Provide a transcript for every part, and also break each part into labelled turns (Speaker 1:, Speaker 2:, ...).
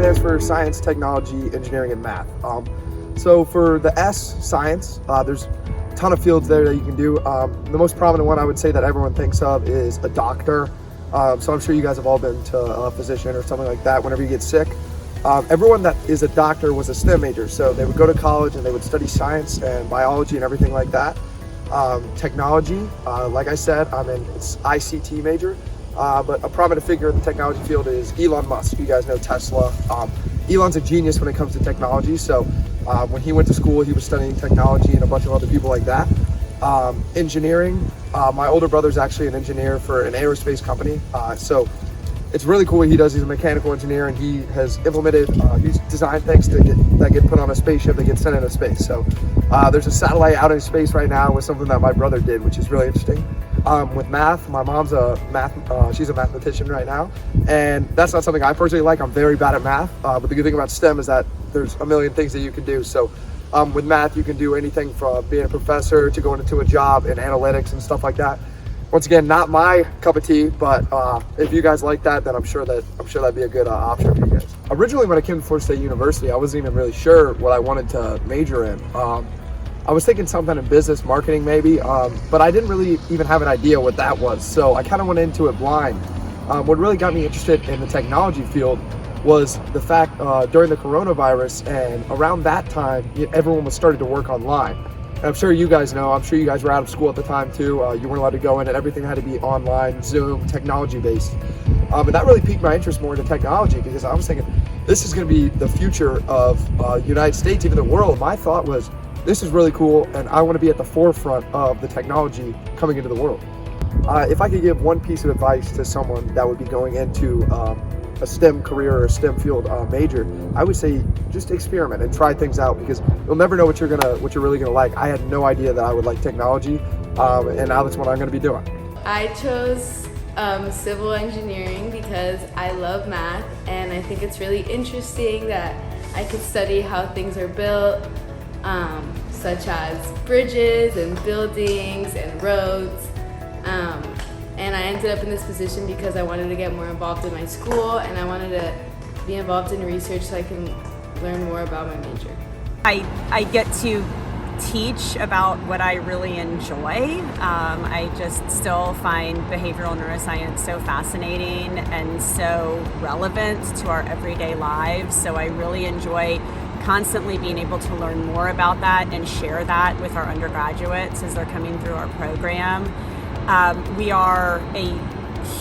Speaker 1: stands for Science, Technology, Engineering, and Math. So for the S, Science, there's a ton of fields there that you can do. The most prominent one I would say that everyone thinks of is a doctor. So I'm sure you guys have all been to a physician or something like that whenever you get sick. Everyone that is a doctor was a STEM major, so they would go to college and they would study science and biology and everything like that. Technology, like I said, I'm in ICT major, but a prominent figure in the technology field is Elon Musk. You guys know Tesla. Elon's a genius when it comes to technology, so when he went to school, he was studying technology and a bunch of other people like that. Engineering, my older brother's actually an engineer for an aerospace company, so it's really cool what he does. He's a mechanical engineer, and he has implemented, he's designed things that get put on a spaceship that gets sent into space. So there's a satellite out in space right now with something that my brother did, which is really interesting. With math, my mom's she's a mathematician right now, and that's not something I personally like. I'm very bad at math, but the good thing about STEM is that there's a million things that you can do. So with math, you can do anything from being a professor to going into a job in analytics and stuff like that. Once again, not my cup of tea, but if you guys like that, then I'm sure that'd be a good option for you guys. Originally, when I came to Florida State University, I wasn't even really sure what I wanted to major in. I was thinking something in business marketing maybe, but I didn't really even have an idea what that was. So I kind of went into it blind. What really got me interested in the technology field was the fact during the coronavirus, and around that time, everyone was starting to work online. And I'm sure you guys know, I'm sure you guys were out of school at the time too. You weren't allowed to go in, and everything had to be online, Zoom, technology based. And that really piqued my interest more into technology, because I was thinking, this is going to be the future of United States, even the world. My thought was, this is really cool, and I want to be at the forefront of the technology coming into the world. If I could give one piece of advice to someone that would be going into a STEM career or a STEM field major, I would say just experiment and try things out, because you'll never know what you're really gonna like. I had no idea that I would like technology, and now that's what I'm gonna be doing.
Speaker 2: I chose civil engineering because I love math, and I think it's really interesting that I could study how things are built, such as bridges and buildings and roads. And I ended up in this position because I wanted to get more involved in my school, and I wanted to be involved in research so I can learn more about my major.
Speaker 3: I get to teach about what I really enjoy. I just still find behavioral neuroscience so fascinating and so relevant to our everyday lives. So I really enjoy constantly being able to learn more about that and share that with our undergraduates as they're coming through our program. We are a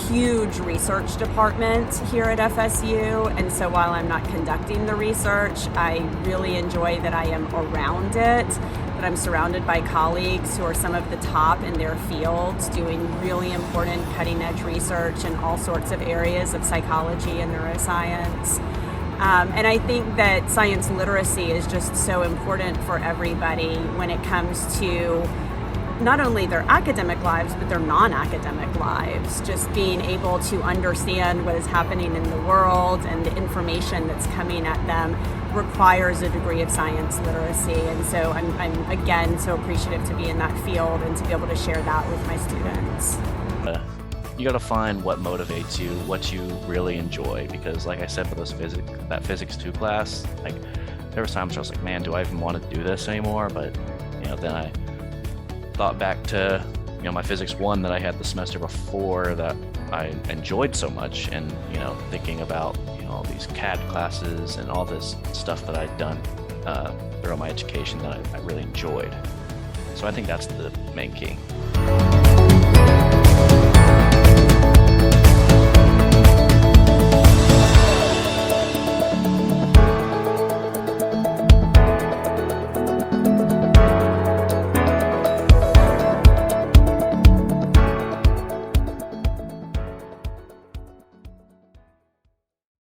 Speaker 3: huge research department here at FSU, and so while I'm not conducting the research, I really enjoy that I am around it, that I'm surrounded by colleagues who are some of the top in their fields doing really important cutting-edge research in all sorts of areas of psychology and neuroscience. And I think that science literacy is just so important for everybody when it comes to not only their academic lives, but their non-academic lives. Just being able to understand what is happening in the world and the information that's coming at them requires a degree of science literacy. And so I'm again so appreciative to be in that field and to be able to share that with my students.
Speaker 4: You gotta find what motivates you, what you really enjoy, because like I said, for that physics 2 class, like there was times where I was like, man, do I even want to do this anymore? But then I thought back to my physics 1 that I had the semester before that I enjoyed so much, and thinking about all these CAD classes and all this stuff that I'd done throughout my education that I really enjoyed. So I think that's the main key.